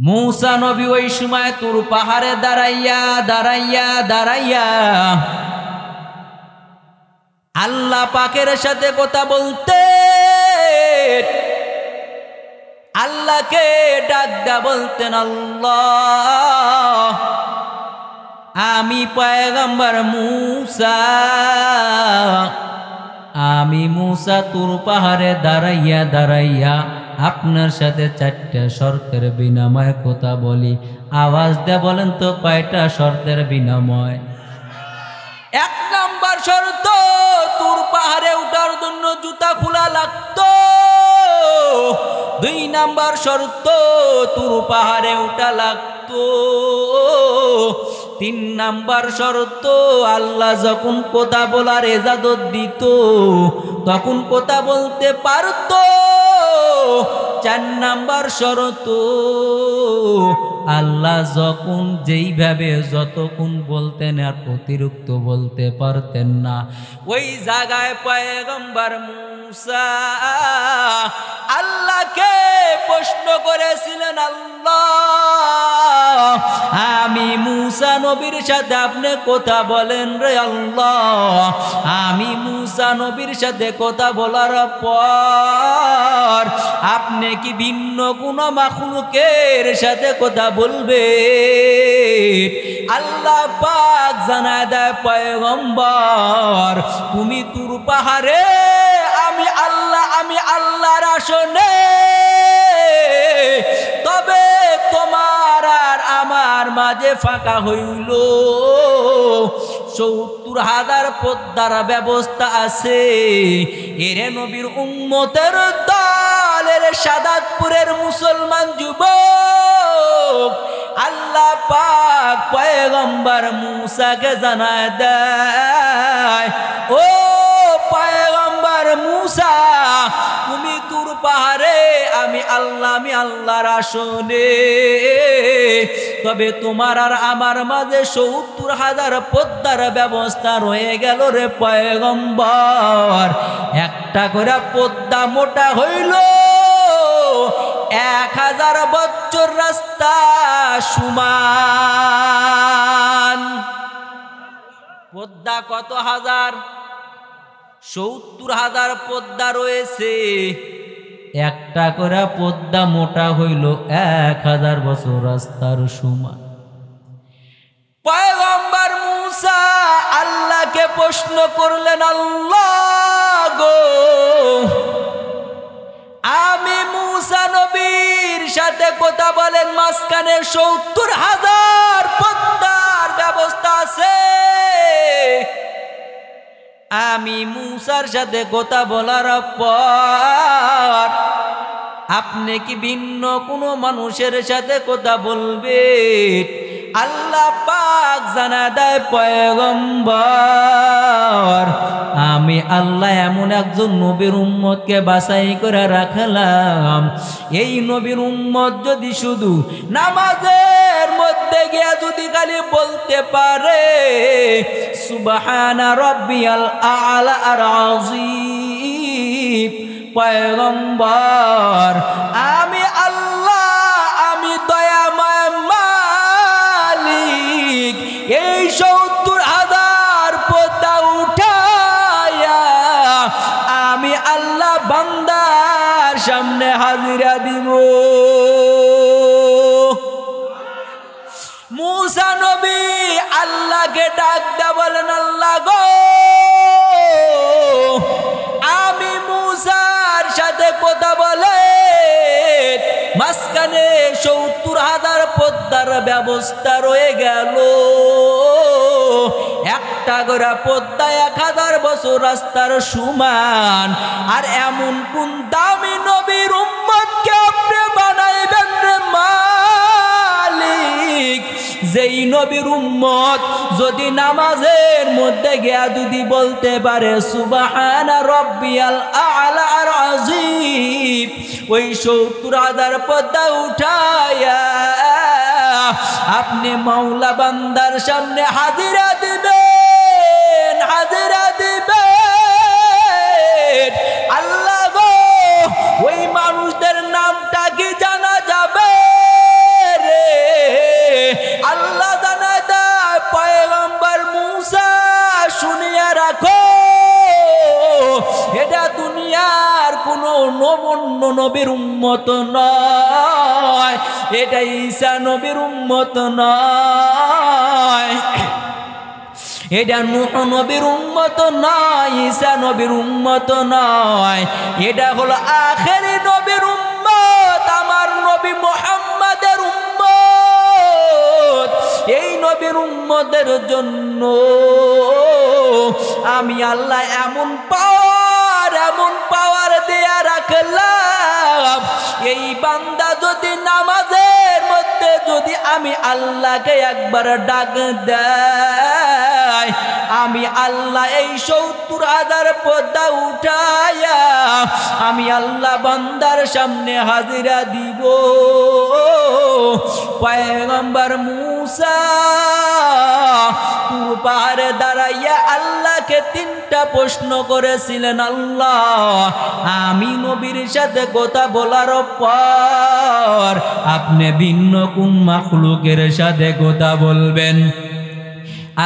मूसा नबी ওই সময় তুর পাহাড়ে দাঁড়াইয়া দাঁড়াইয়া দাঁড়াইয়া আল্লাহ পাকের সাথে কথা বলতে আল্লাহকে ডাকদা বলতেন, আল্লাহ আমি পয়গম্বর मूसा, আমি मूसा তুর পাহাড়ে দাঁড়াইয়া দাঁড়াইয়া আপনার সাথে চারটা শর্তের বিনিময়ে কথা বলি। আওয়াজ দিয়ে বলেন তো কয়টা শর্তের বিনিময়? এক নাম্বার শর্ত, তুর পাহাড়ে উঠার জন্য জুতা খোলা লাগতো। দুই নাম্বার শর্ত, তুর পাহাড়ে উঠা লাগতো। তিন নাম্বার শর্ত, আল্লাহ যখন কথা বলার ইজাজত দিত তখন কথা বলতে পারতো। চার নাম্বার শর্ত, আল্লাহ যখন যেইভাবে যতক্ষণ বলতেন আর অতিরিক্ত বলতে পারতেন না। ওই জায়গায় পয়গম্বর मूसा আল্লাহকে প্রশ্ন করেছিলেন, আল্লাহ আমি मूसा নবীর সাথে আপনি কথা বলেন রে আল্লাহ। আমি मूसा নবীর সাথে কথা বলার পর আপনি কি ভিন্ন কোনো মাখলুকের সাথে কথা বলবে? আল্লাহ পাক জানায় দেয়, পয়গম্বর তুমি তুর পাহাড়ে আমি আল্লাহর আসনে, তবে তোমার আর আমার মাঝে ফাঁকা হইল ৭০,০০০ পদ্মার ব্যবস্থা আছে। এরে নবীর উম্মতের দলের সাদাতপুরের মুসলমান যুবক, আল্লাহ পাক পয়গম্বর मूसाকে জানায় দেয়, ও পয়গম্বর मूसा তুমি তুর পাহাড়ে আমি আল্লাহর আসনে, তবে তোমার আর আমার মাঝে ৭০,০০০ পদ্মার ব্যবস্থা রয়ে গেল রে পয়গম্বর। একটা করে পদ্মা মোটা হইল ১,০০০ বছর রাস্তা সমান। পদ্মা কত হাজার? ৭০,০০০ পদ্মা রয়েছে। একটা করে পদ্মা মোটা হইল ১,০০০ বছর রাস্তার সমান। পয়গম্বর मूसा আল্লাহকে প্রশ্ন করলেন, আল্লাহ গো আমি मूसा নবীর সাথে কথা বলেন, মাঝখানে ৭০,০০০ পদ্মার ব্যবস্থা আছে। আমি मूसाর সাথে কথা বলার পর আপনি কি ভিন্ন কোনো মানুষের সাথে কথা বলবেন? আল্লাহ পাক জানা দেয়, পয়গম্বর আমি আল্লাহ এমন একজন নবীর উম্মতকে বাছাই করে রাখলাম, এই নবীর উম্মত যদি শুধু নামাজের মধ্যে গিয়ে যদি খালি বলতে পারে সুবহানা রাব্বিয়াল আ'লা আর আযীম, পয়গম্বর আমি আল্লাহ আমি দয়াময় মালিক এই ৭০,০০০ পদ্মা উঠায়া আমি আল্লাহ বান্দার সামনে হাজিরা দিব। मूसा নবী আল্লাহকে ডাক দা বলেন, আল্লাহ গো আমি मूसाর সাথে কথা বলে মাঝখানে ৭০,০০০ পদ্মার ব্যবস্থা রয়ে গেল। একটা করে পদ্মা ১,০০০ বছর রাস্তার সমান। আর এমন কোন দামি নবীর উম্মতকে আপনি বানাইবেন রে মালিক, যেই নবীর উম্মত যদি নামাজের মধ্যে গিয়া যদি বলতে পারে সুবহানা রাব্বিয়াল আ'লা আর আযীম, ওই ৭০,০০০ পদ্মা উঠায়া আপনি মাওলা বান্দার সামনে হাজিরা দিবেন, হাজিরা দিবেন। আল্লাহ গো ওই মানুষদের নামটা কি জানা যাবে উম্মত নয়, এটা ঈসা নবীর উম্মত নয়, এটা নূহ নবীর উম্মত নয়, ঈসা নবীর উম্মত নয়, এটা হলো আখেরি নবীর উম্মত, আমার নবী মুহাম্মাদের উম্মত। এই নবীর উম্মতের জন্য আমি আল্লাহ এমন পাওয়ার দেয়া রাখলাম, এই বান্দা যদি নামাজের মধ্যে যদি আমি আল্লাহকে একবার ডাক দেয়, আমি আল্লাহ এই ৭০,০০০ পর্দা উঠায়া আমি আল্লাহ বান্দার সামনে হাজিরা দিব। পয়গম্বর মূসা তুর পাহাড়ে দাঁড়াইয়া আল্লাহকে ৩টা প্রশ্ন করেছিলেন, আল্লাহ আমি নবীর সাথে কথা বলার পর আপনি ভিন্ন কোন মাখলুকের সাথে কথা বলবেন?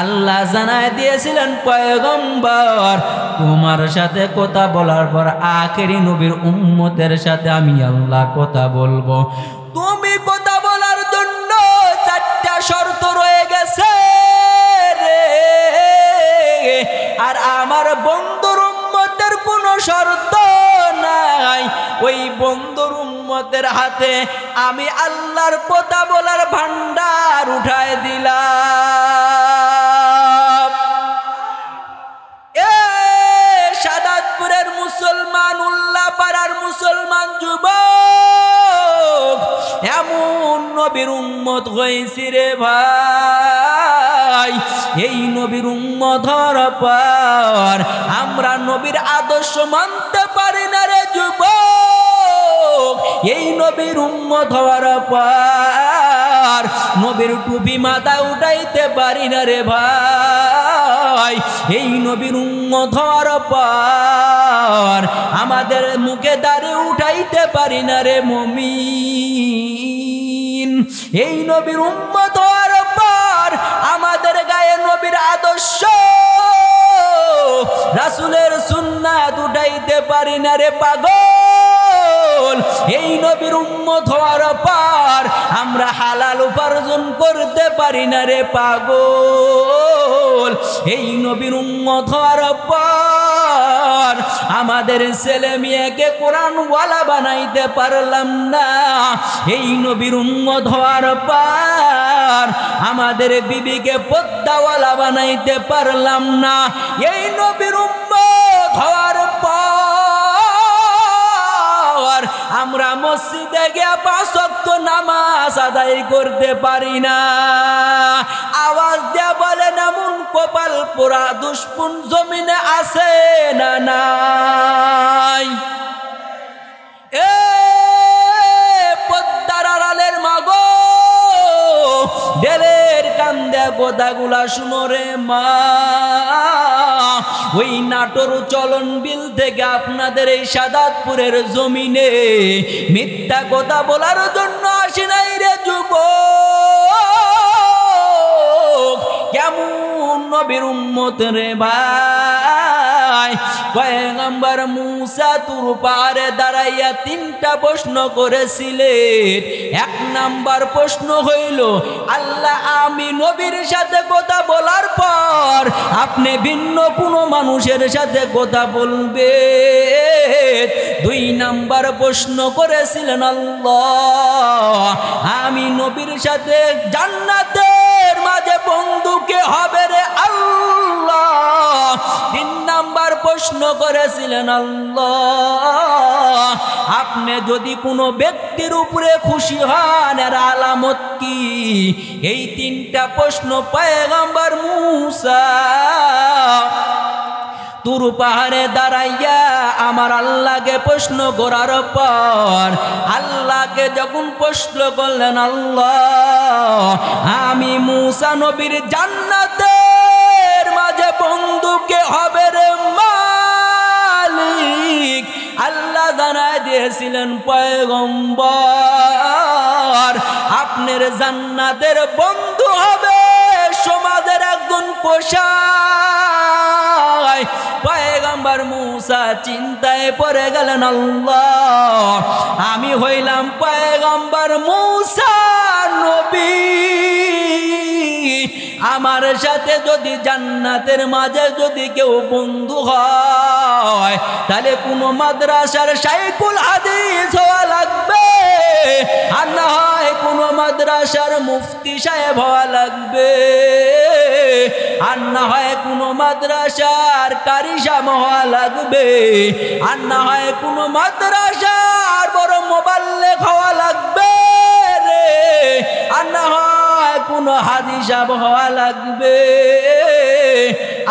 আল্লাহ জানায় দিয়েছিলেন, পয়গম্বর তোমার সাথে কথা বলার পর আখেরি নবীর উম্মতের সাথে আমি আল্লাহ কথা বলবো। তুমি কথা বলার জন্য 4টা শর্ত রয়ে গেছে রে, আর আমার বন্ধুর উম্মতের কোনো শর্ত নাই। ওই বন্ধুর উম্মতের হাতে আমি আল্লাহর কথা বলার ভান্ডার উঠায় দিলাম। সাদাতপুরের মুসলমান, উল্লাপাড়ার মুসলমান যুবক, এমন নবীর উম্মত হয়েছি রে ভাই। এই নবীর উম্মত হওয়ার পর আমরা নবীর আদর্শ মানতে পারি না রে যুবক। এই নবীর উম্মত হওয়ার পর নবীর টুপি মাথায় উঠাইতে পারি না রে ভাই। এই নবীর উম্মত হওয়ার পর আমাদের মুখে দাড়ি উঠাইতে পারি না রে মুমিন। এই নবীর উম্মত হওয়ার পর আমাদের গায়ে নবীর আদর্শ রাসূলের সুন্নাত উঠাইতে পারি না রে পাগল। এই নবীর উম্মত হওয়ার পর আমরা হালাল উপার্জন করতে পারি না রে পাগল। এই নবীর উম্মত হওয়ার পর আমাদের ছেলে মেয়েকে কোরআনওয়ালা বানাইতে পারলাম না। এই নবীর উম্মত হওয়ার পর আমাদের বিবিকে পর্দাওয়ালা বানাইতে পারলাম না। এই নবীর উম্মত হওয়ার পর আমরা মসজিদে গিয়ে 5 ওয়াক্ত নামাজ আদায় করতে পারি না। আওয়াজ দিয়ে বলেন, এমন কপাল পোড়া দুশ্মন জমিনে আছে না নাই? এ পদ্মার আড়ালের মাগো, ডেলের কান্দে গোদাগুলা শুনো রে মা। ওই নাটোর চলন বিল থেকে আপনাদের এই সাদাতপুরের জমিনে মিথ্যা কথা বলার জন্য আসি নাই রে যুবক। কেমন নবীর উম্মত রে ভাই। পয়গম্বর মূসা তুর পাহাড়ে দাঁড়াইয়া 3টা প্রশ্ন করেছিলেন। 1 নাম্বার প্রশ্ন হইল, আল্লাহ আমি নবীর সাথে কথা বলার পর আপনি ভিন্ন কোনো মানুষের সাথে কথা বলবেন। 2 নাম্বার প্রশ্ন করেছিলেন, আল্লাহ আমি নবীর সাথে জান্নাতের মাঝে বন্ধুকে হবে রে আল্লাহ। 3 নাম্বার প্রশ্ন করেছিলেন, আল্লাহ আপনি যদি কোনো ব্যক্তির উপরে খুশি হন এর আলামত কি? এই 3টা প্রশ্ন পয়গম্বর মূসা তুর পাহাড়ে দাঁড়াইয়া আমার আল্লাহকে প্রশ্ন করার পর আল্লাহকে যখন প্রশ্ন করলেন, আল্লাহ আমি মূসা নবীর জান্নাতের মাঝে বন্ধুকে হবে রে মালিক। আল্লাহ জানায় দিয়েছিলেন, পয়গম্বর আপনার জান্নাতের বন্ধু হবে সমাজের একজন কোষাই। পয়গম্বর মূসা চিন্তায় পড়ে গেলেন, আল্লাহ আমি হইলাম পয়গম্বর মূসা নবী, আমার সাথে যদি জান্নাতের মাঝে যদি কেউ বন্ধু হয় তাহলে কোনো মাদ্রাসার শাইখুল হাদিস হওয়া লাগবে, আর না হয় কোনো মাদ্রাসার মুফতি সাহেব হওয়া লাগবে, আর না হয় কোনো মাদ্রাসার কারি সাহেব হওয়া লাগবে, আর না হয় কোনো মাদ্রাসার বড় মোবাল্লেগ হওয়া লাগবে রে, আর না হয় কোনো হাদিস সাহেব হওয়া লাগবে।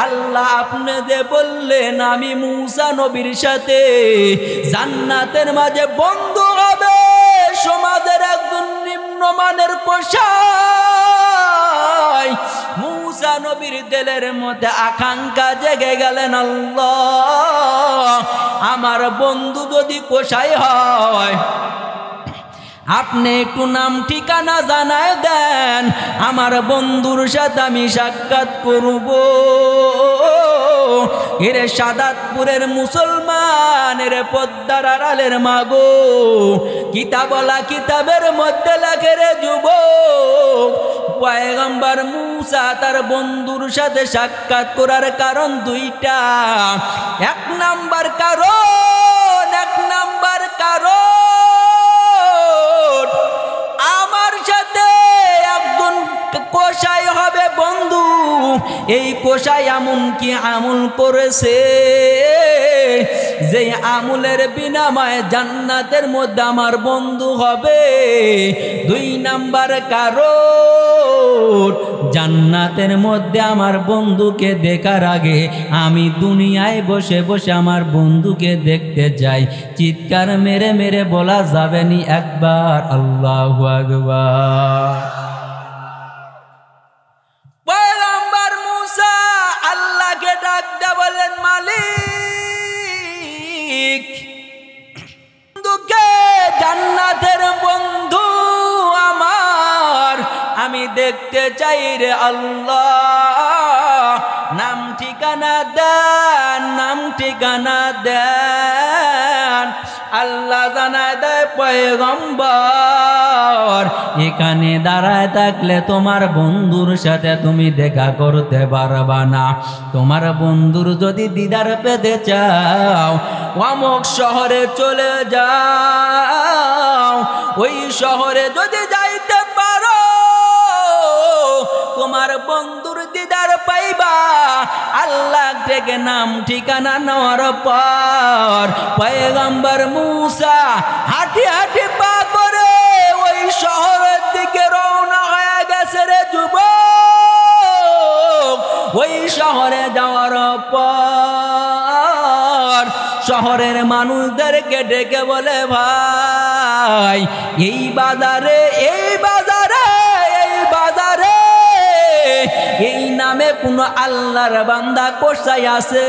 আল্লাহ আপনি যে বললেন আমি মূসা নবীর সাথে জান্নাতের মাঝে বন্ধু হবে, সমাজের একজন নিম্নমানের কসাই, মূসা নবীর দিলের মধ্যে আকাঙ্ক্ষা জেগে গেলেন, আল্লাহ আমার বন্ধু যদি কসাই হয় আপনি একটু নাম ঠিকানা জানায় দেন, আমার বন্ধুর সাথে আমি সাক্ষাৎ করব। এরে সাদাতপুরের মুসলমান, এরে পদ্মার আড়ালের মাগো, কিতাবলা কিতাবের মধ্যে লেখে রে যুবক, পয়গম্বর মূসা তার বন্ধুর সাথে সাক্ষাৎ করার কারণ দুইটা। এক নাম্বার কারণ আমার সাথে একজন কসাই হবে বন্ধু, এই কসাই এমন কি আমল করেছে যে আমলের বিনিময়ে জান্নাতের মধ্যে আমার বন্ধু হবে। দুই নাম্বার কারণ জান্নাতের মধ্যে আমার বন্ধুকে দেখার আগে আমি দুনিয়ায় বসে বসে আমার বন্ধুকে দেখতে যাই। চিৎকার মেরে মেরে বলা যাবে নি একবার আল্লাহু আকবার। পয়গম্বর মূসা আল্লাহকে ডাক দিয়ে বলেন, মালিক বন্ধুকে জান্নাতের বন্ধু আমার আমি দেখতে চাই রে আল্লাহ, নাম ঠিকানা দেন। আল্লাহ জানায় দেয়, পয়গম্বর এখানে দাঁড়ায় থাকলে তোমার বন্ধুর সাথে তুমি দেখা করতে পারবা না। তোমার বন্ধুর যদি দিদার পেতে চাও অমুক শহরে চলে যাও, ওই শহরে যদি যাইতে পারো তোমার বন্ধুর দিদার পাইবা। আল্লাহ থেকে নাম ঠিকানা নেওয়ার পর পয়গম্বর মূসা হাঁটি হাঁটি পা করে ওই শহরের দিকে রওনা হয়ে গেছে রে যুবক। ওই শহরে যাওয়ার পর শহরের মানুষদেরকে ডেকে বলে, ভাই এই বাজারে এই নামে কোন আল্লাহর বান্দা কসাই আছে?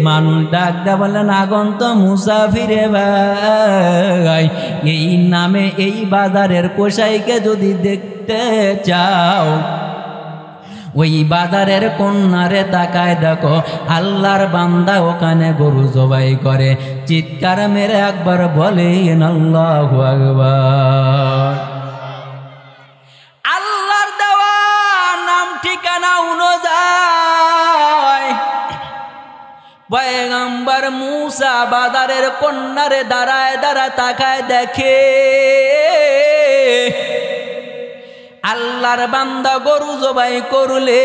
মানুষ ডাক দেয়া বলেন, আগন্ত মুসাফিরে ভাই, এই নামে এই বাজারের কসাইকে যদি দেখতে চাও ওই বাজারের কন্যারে তাকায় দেখো, আল্লাহর বান্দা ওখানে গরু জবাই করে। চিৎকার মেরে একবার বলেন আল্লাহু আকবার। আল্লাহর দেওয়া নাম ঠিকানা অনুযায়ী পয়গম্বর মূসা বাজারের কন্যারে দাঁড়ায় তাকায় দেখে আল্লাহর বান্দা গরু জবাই করলে,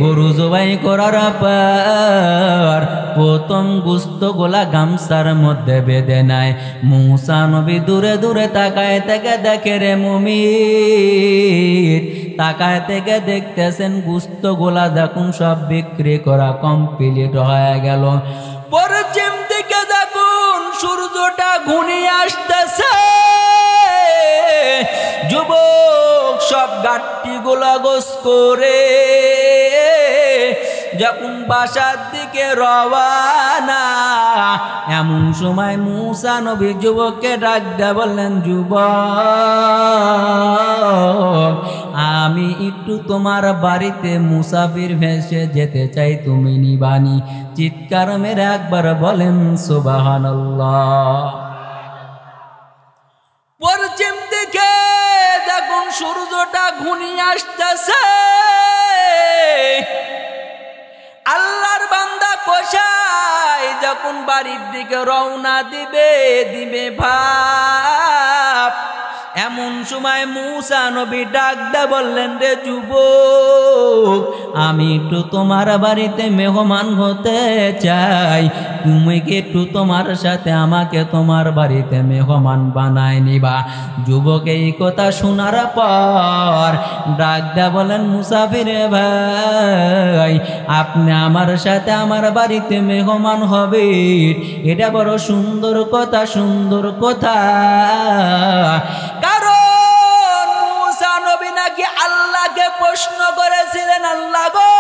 গরু জবাই করার পর প্রথম গোশত গোলা গামছার মধ্যে বেঁধে নেয়। মূসা নবী দূরে দূরে তাকায় থেকে দেখে রে মুমিন, তাকায় থেকে দেখতেছেন গোশত গোলা দেখুন সব বিক্রি করা কমপ্লিট হয়ে গেল। পশ্চিম দিকে দেখুন সূর্যটা ঘুরিয়ে আসতেছে। যুবক সব গাঠটি গোলা গোস করে যখন বাসার দিকে রওয়ানা, এমন সময় মূসা নবী যুবককে ডাক দিয়ে বললেন, যুবক আমি একটু তোমার বাড়িতে মুসাফির ভেসে যেতে চাই, তুমি নিবানি? চিৎকার মেরে একবার বলেন সুবহানাল্লাহ। পশ্চিম দিকে যখন সূর্যটা ঘুনিয়ে আসতেছে, আল্লাহর বান্দা কসাই যখন বাড়ির দিকে রওনা দিবে ভাব, এমন সময় মূসা নবী ডাক দে বললেন, রে যুবক, আমি একটু তোমার বাড়িতে মেহমান হতে চাই, তুমি কি একটু তোমার সাথে আমাকে তোমার বাড়িতে মেহমান বানায় নিবা? যুবক এই কথা শোনার পর ডাক দে বলেন, মুসাফির ভাই, আপনি আমার সাথে আমার বাড়িতে মেহমান হবে, এটা বড় সুন্দর কথা, সুন্দর কথা। কারণ মূসা নবী নাকি আল্লাহকে প্রশ্ন করেছিলেন, আল্লাহ গো,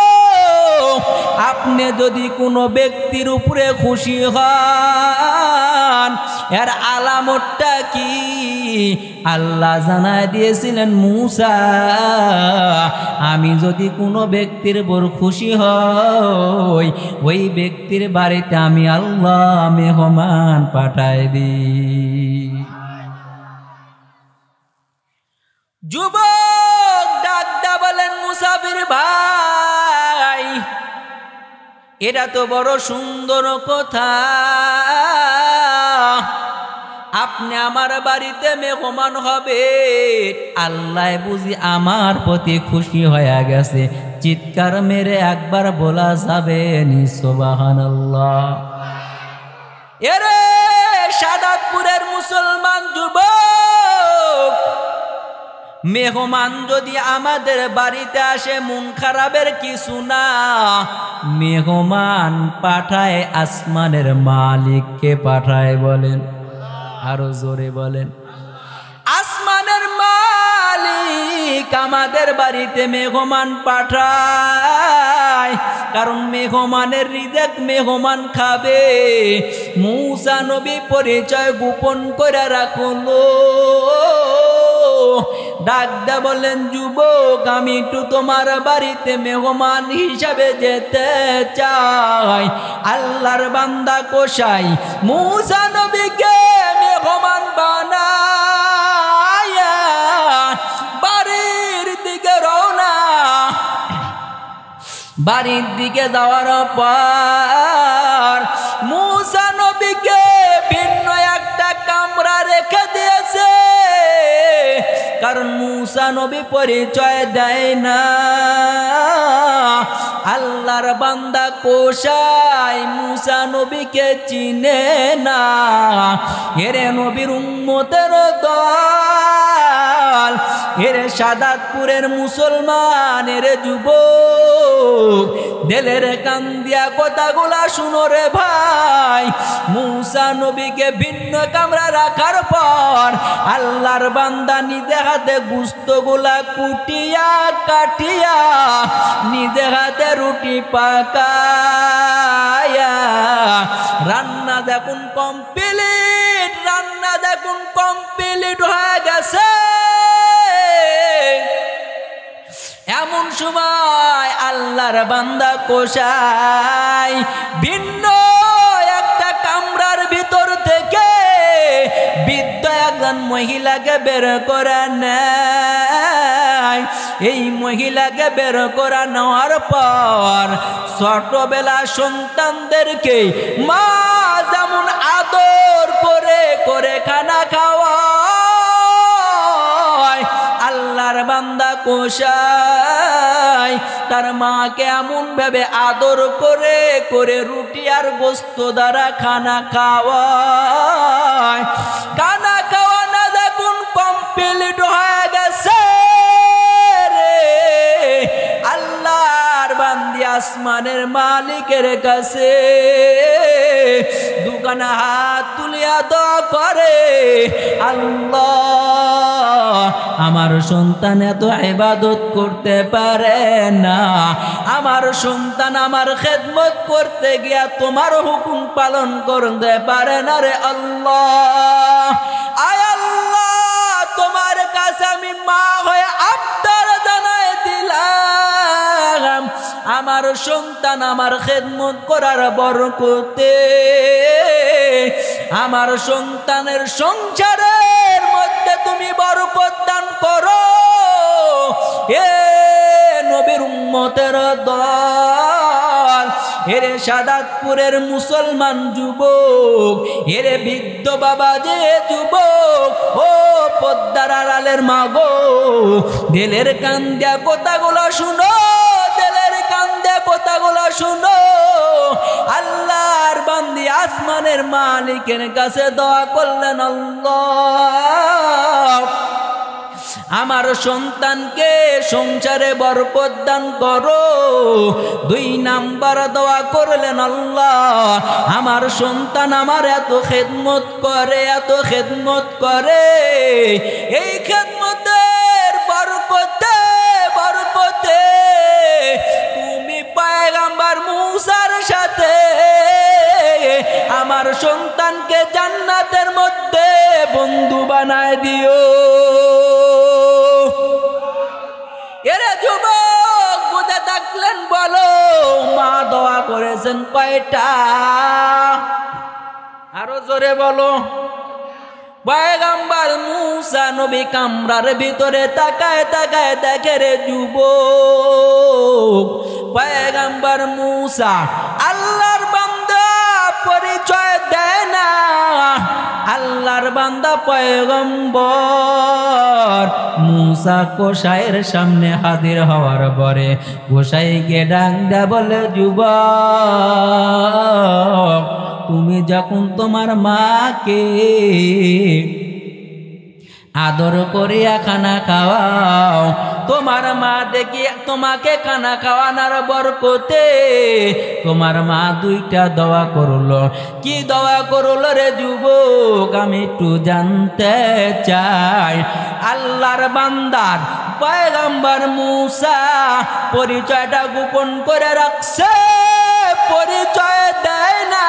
আপনি যদি কোনো ব্যক্তির উপরে খুশি হন, এর আলামতটা কি? আল্লাহ জানায় দিয়েছিলেন, মূসা, আমি যদি কোনো ব্যক্তির উপর খুশি হই, ওই ব্যক্তির বাড়িতে আমি আল্লাহ মেহমান পাঠায় দিই। যুবক ডাকদা বলেন, মুসাফির ভাই, এটা তো বড় সুন্দর কথা, আপনি আমার বাড়িতে মেহমান হবে, আল্লাহ বুঝি আমার প্রতি খুশি হয়ে গেছে? চিৎকার মেরে একবার বলা যাবে নি সুবহানাল্লাহ? এরে সাদাতপুরের মুসলমান যুবক, মেহমান যদি আমাদের বাড়িতে আসে, মন খারাপের কিছু না। মেহমান পাঠায় আসমানের মালিককে পাঠায়, বলেন আরো জোরে বলেন। আসমানের মালিক আমাদের বাড়িতে মেহমান পাঠায়, কারণ মেহমানের রিজিক মেহমান খাবে। মূসা নবী পরিচয় গোপন করে রাখলো, ডাকদা বলেন, যুবক, আমি একটু তোমার বাড়িতে মেহমান হিসাবে যেতে চাই। আল্লাহর বান্দা কসাই মূসা নবীকে মেহমান বানায়া বাড়ির দিকে রওনা। বাড়ির দিকে যাওয়ার পর মূসা নবীকে ভিন্ন একটা কামরা রেখে দিয়েছে, কারণ মূসা নবী পরিচয় দেয় না। আল্লাহর বান্দা কসাই মূসা নবীকে চিনে না। এরে নবীর উম্মতের দল, এরে সাদাতপুরের মুসলমান, এরে যুবক, দিলের কান দিয়া কথাগুলা শুনো রে ভাই। মূসা নবীকে ভিন্ন কামরা রাখার পর আল্লাহর বান্দা নিজে হাতে গুস্তগুলা কুটিয়া কাটিয়া নিজে হাতে রুটি পাকায়া রান্না দেখুন কমপ্লিট, রান্না দেখুন কমপ্লিট হয়ে গেছে। এমন সময় আল্লাহর বান্দা কসাই ভিন্ন একটা কামরার ভিতর থেকে বৃদ্ধ একজন মহিলাকে বের করে নেয়। এই মহিলাকে বের করে নেওয়ার পর ছোটবেলা সন্তানদেরকে মা যেমন আদর করে করে খানা খাওয়া, আল্লাহর বান্দা কসাই তার মাকে এমন ভাবে আদর করে করে রুটি আর গোস্ত দ্বারা খানা খাওয়ায়। খানা খাওয়া না দেখুন কমপ্লিট হয়ে গেছে রে। আল্লাহর বান্দি আসমানের মালিকের কাছে দুখানা হাত তুলিয়া দোয়া করে, আল্লাহ, আমার সন্তান এত ইবাদত করতে পারে না, আমার সন্তান আমার খেদমত করতে গিয়া তোমার হুকুম পালন করতে পারে না রে আল্লাহ। আয় আল্লাহ, তোমার কাছে আমি মা হয়ে আবদার জানাই দিলাম, আমার সন্তান আমার খেদমত করার বরকতে আমার সন্তানের সংসারের মধ্যে তুমি বরকত দান করো। এ নবীর উম্মতের দল, এরে সাদাতপুরের মুসলমান যুবক, এরে বৃদ্ধ বাবা যে যুবক, ও পদ্মার আড়ালের মাগো, দিলের কান দিয়া কথাগুলো শুনো, দিলের কান দিয়া কথাগুলো শুনো। আল্লাহর বান্দি আসমানের মালিকের কাছে দোয়া করলেন, আল্লাহ আমার সন্তানকে সংসারে বরকত দান করো। 2 নাম্বার দোয়া করলেন, আল্লাহ আমার সন্তান আমার এত খেদমত করে, এত খেদমত করে, এই খেদমতের বরকতে বরকতে তুমি পয়গম্বর মুসার সাথে আমার সন্তানকে জান্নাতের মধ্যে বন্ধু বানায় দিও। এরা যুবক বুঝে থাকলেন বলো, মা দোয়া করেছেন কয়টা? আরো জোরে বলো। পয়গম্বর মুসা নবী কামরার ভিতরে তাকায় তাকায় দেখে রে যুবক, পয়গম্বর মুসা আল্লাহর বান্দা পরিচয় দেয় না। আল্লাহর বান্দা পয়গম্বর মুসা কোষাইয়ের সামনে হাজির হওয়ার পরে কোষাইকে ডাক দেয়া বলে, যুবক তুমি যখন তোমার মাকে আদর করিয়া খানা খাওয়াও, তোমার মা দেখি তোমাকে খানা খাওয়ানোর বরকতে তোমার মা 2টা দোয়া করলো। কি দোয়া করলো রে যুবক? আমি একটু জানতে চাই। আল্লাহর বান্দার পয়গম্বর মুসা পরিচয়টা গোপন করে রাখছে, পরিচয় দেয় না।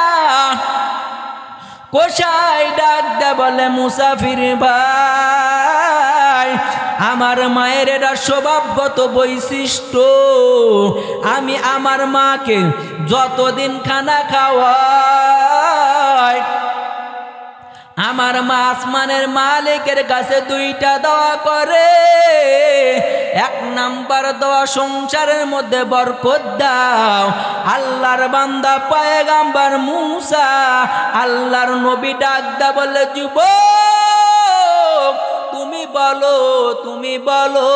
কোষাই ডাক দে বলে, মুসাফির ভাই আমার মায়ের এটা স্বভাবগত বৈশিষ্ট্য, আমি আমার মাকে যতদিন খানা খাওয়াই আমার মা আসমানের মালিকের কাছে 2টা দোয়া করে। 1 নাম্বার দোয়া, সংসারের মধ্যে বরকত দাও। আল্লাহর বান্দা পয়গম্বর মুসা আল্লাহর নবী ডাক দা বলে, যুবক তুমি বলো, তুমি বলো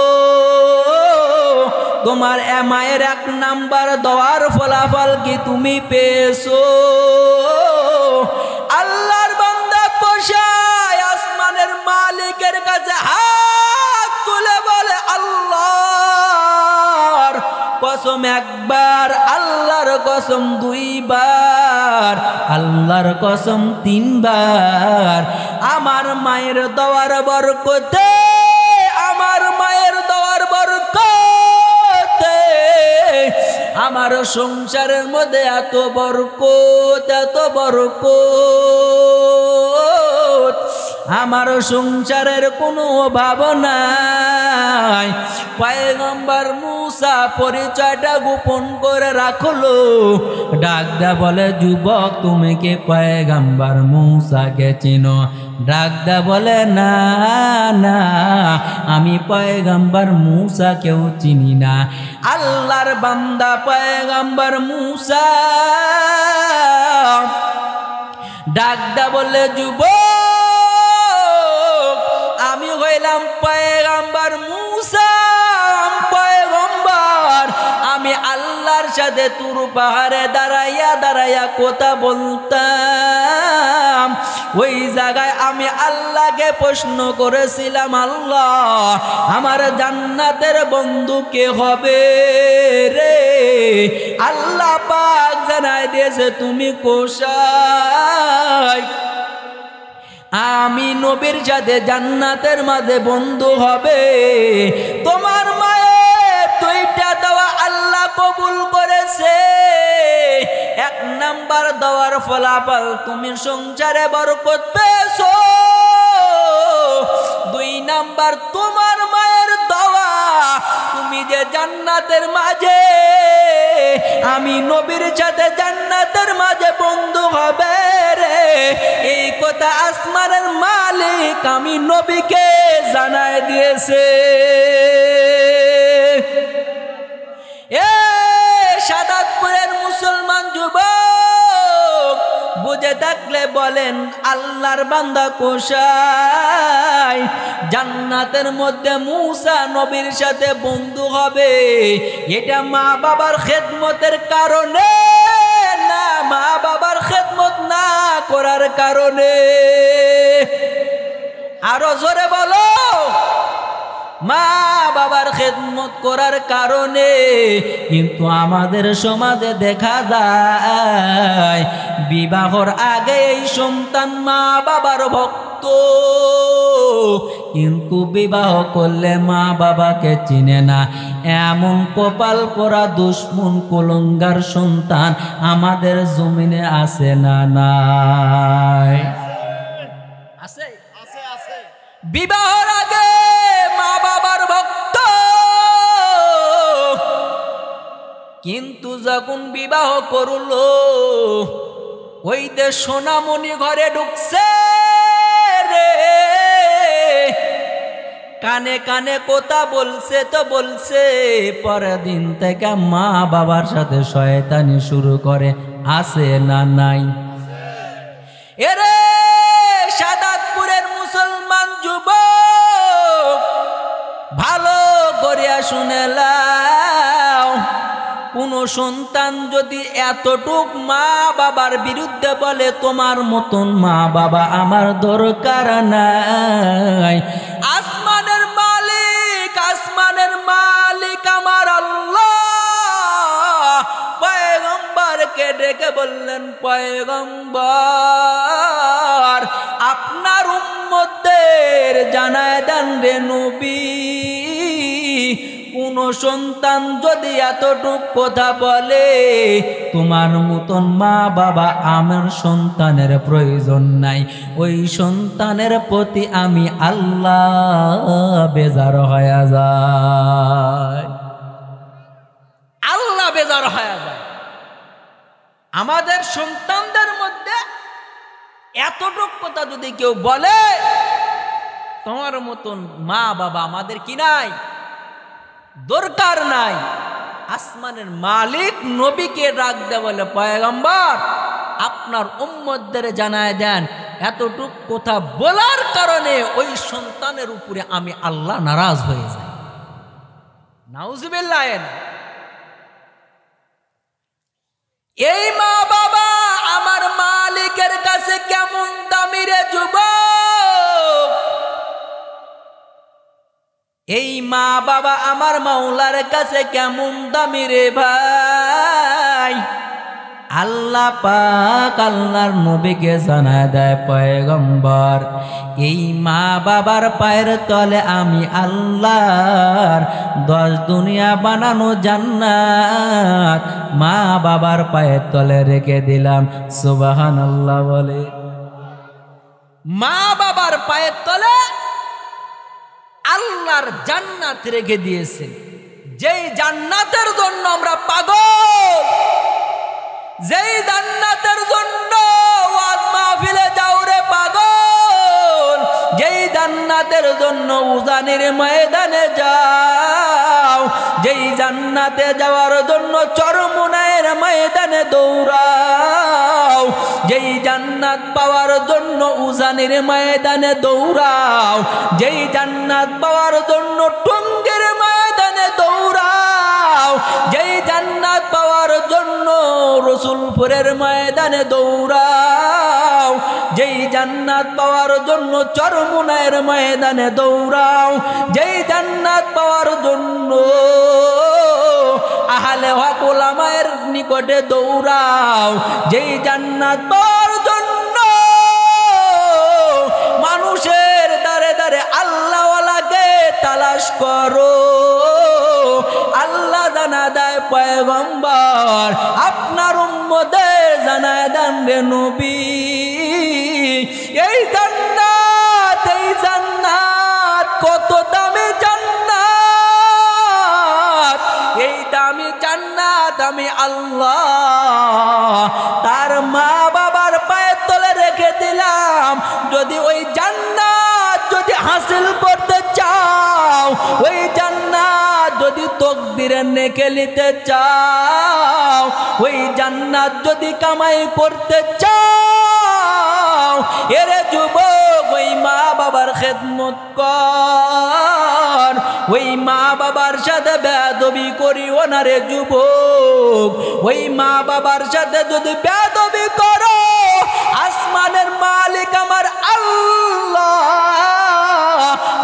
তোমার মায়ের 1 নাম্বার দোয়ার ফলাফল কি তুমি পেয়েছো? আল্লাহর বান্দা কোষাই আসমানের মালিকের কাছে হাত তুলে বলে, আল্লাহর কসম 1 বার, আল্লাহর কসম 2 বার, আল্লাহর কসম 3 বার, আমার মায়ের দোয়ার বরকতে, আমার মায়ের দোয়ার বরকতে আমার সংসারের মধ্যে এত বরকত, এত বরকত, আমার সংসারের কোনো অভাব নাই। পয়গম্বর মুসা পরিচয়টা গোপন করে রাখলো। ডাক দা বলে, যুবক তুমি কি পয়গম্বর মুসাকে চিনো? ডাক দা বলে, না না আমি পয়গম্বর মুসা কেউ চিনি না। আল্লাহর বান্দা পয়গম্বর মুসা ডাক দা বলে, যুবক আমি হইলাম পয়গম্বর মুসা, পয়গম্বর আমি আল্লাহর সাথে তুর পাহাড়ে দাঁড়াইয়া দাঁড়াইয়া কথা বলতাম। ওই জায়গায় আমি আল্লাহকে প্রশ্ন করেছিলাম, আল্লাহ আমার জান্নাতের বন্ধু কে হবে রে? আল্লাহ পাক জানাই দিয়েছে তুমি কোষাই, আমি নবীর সাথে জান্নাতের মাঝে বন্ধু হবে। তোমার মায়ের 2টা দোয়া আল্লাহ কবুল করেছে। 1 নাম্বার দোয়ার ফলাফল তুমি সংসারে বরকত পেয়েছো। 2 নাম্বার তোমার মায়ের দোয়া, তুমি যে জান্নাতের মাঝে আমি নবীর সাথে জান্নাতের মাঝে বন্ধু হবে রে। এই কথা আসমানের মালিক আমি নবীকে জানায় দিয়েছে। এ সাদাতপুরের মুসলমান যুবক, বুঝে থাকলে বলেন আল্লাহর বান্দা কোথায়? জান্নাতের মধ্যে মুসা নবীর সাথে বন্ধু হবে, এটা মা বাবার খেদমতের কারণে না, মা বাবার খেদমত না করার কারণে। আরো জোরে বলো, মা বাবার খেদমত করার কারণে। কিন্তু আমাদের সমাজে দেখা যায় বিবাহর আগে এই সন্তান মা বাবার ভক্ত, কিন্তু বিবাহ করলে মা বাবাকে চিনে না। এমন কপাল পোড়া দুশ্মন কুলঙ্গার সন্তান আমাদের জমিনে আছে না নাই? আছে, বিবাহর আগে মা বাবার ভক্ত, কিন্তু যখন বিবাহ করলো ওই যে সোনামণি ঘরে ঢুকছে রে, কানে কানে কথা বলছে তো বলছে, পরের দিন থেকে মা বাবার সাথে শয়তানি শুরু করে। আছে না নাই? এরে সাদাতপুরের মুসলমান যুবক, ভালো করিয়া শুনে লাও, কোন সন্তান যদি এতটুক মা বাবার বিরুদ্ধে বলে তোমার মতন মা বাবা আমার দরকার নাই, আসমানের মালিক আমার আল্লাহ পয়গম্বরকে ডেকে বললেন, পয়গম্বর আপনার উম্মতদের জানায় দেন রে নবী, কোন সন্তান যদি এতটুক কথা বলে তোমার মতন মা বাবা আমার সন্তানের প্রয়োজন নাই, ওই সন্তানের প্রতি আমি আল্লাহ বেজার হয়ে যায়, আল্লাহ বেজার হয়ে যায়। আমাদের সন্তানদের মধ্যে এতটুক কথা যদি কেউ বলে তোমার মতন মা বাবা আমাদের কি নাই, দরকার নাই, আসমানের মালিক নবীকে ডাক দেয় বলে, পয়গম্বর আপনার উম্মতদের জানায় দেন এতটুক কথা বলার কারণে ওই সন্তানের উপরে আমি আল্লাহ নারাজ হয়ে যাই। নাউজুবিল্লাহ। এই মা বাবা আমার মালিকের কাছে কেমন দামি রে যুবক, এই মা বাবা আমার মাওলার কাছে কেমন দামি রে ভাই। আল্লাহ পাক আল্লাহর নবীকে জানায় দেয়, পয়গম্বর এই মা বাবার পায়ের তলে আমি আল্লাহর 10 দুনিয়া বানানো জান্নাত মা বাবার পায়ের তলে রেখে দিলাম। সুবহানাল্লাহ বলে। মা বাবার পায়ের তলে আল্লাহর জান্নাত রেখে দিয়েছে, যেই জান্নাতের জন্য আমরা পাগল, যেই জান্নাতের জন্য ওয়াজ মাহফিলে যাও রে পাগল, যেই জান্নাতের জন্য উজানির ময়দানে যাও, যেই জান্নাতে যাওয়ার জন্য চরমুনায়ের ময়দানে দৌড়াও, যেই জান্নাত পাওয়ার জন্য উজানির ময়দানে দৌড়াও, যেই জান্নাত পাওয়ার জন্য টঙ্গীর ময়দানে দৌড়াও, যেই জান্নাত পাওয়ার জন্য রসুলপুরের ময়দানে দৌড়াও, যেই জান্নাত পাওয়ার জন্য চরমুনায়ের ময়দানে দৌড়াও, যেই জান্নাত পাওয়ার জন্য আহলে হক উলামায়ের নিকটে দৌড়াও, যেই জান্নাত পাওয়ার জন্য মানুষের দাঁড়ে দাঁড়ে আল্লাহওয়ালাকে তালাশ করো, আল্লাহ জানা দেয় পয়গম্বর আপনার উম্মতদের জানায় দেন রে নবী, এই জান্নাত কত দামি জান্নাত, এই দামি জান্নাত আমি আল্লাহ তার মা বাবার পায়ের তলে রেখে দিলাম। যদি ওই জান্নাত যদি হাসিল করতে চাও, ওই জান্নাত যদি তকদিরে নেকে নিতে চাও, ওই জান্নাত যদি কামাই করতে চাও, এরে যুবক ওই মা বাবার খেদমত কর, ওই মা বাবার সাথে বেয়াদবি করিও না রে যুবক। ওই মা বাবার সাথে যদি বেয়াদবি করো, আসমানের মালিক আমার আল্লাহ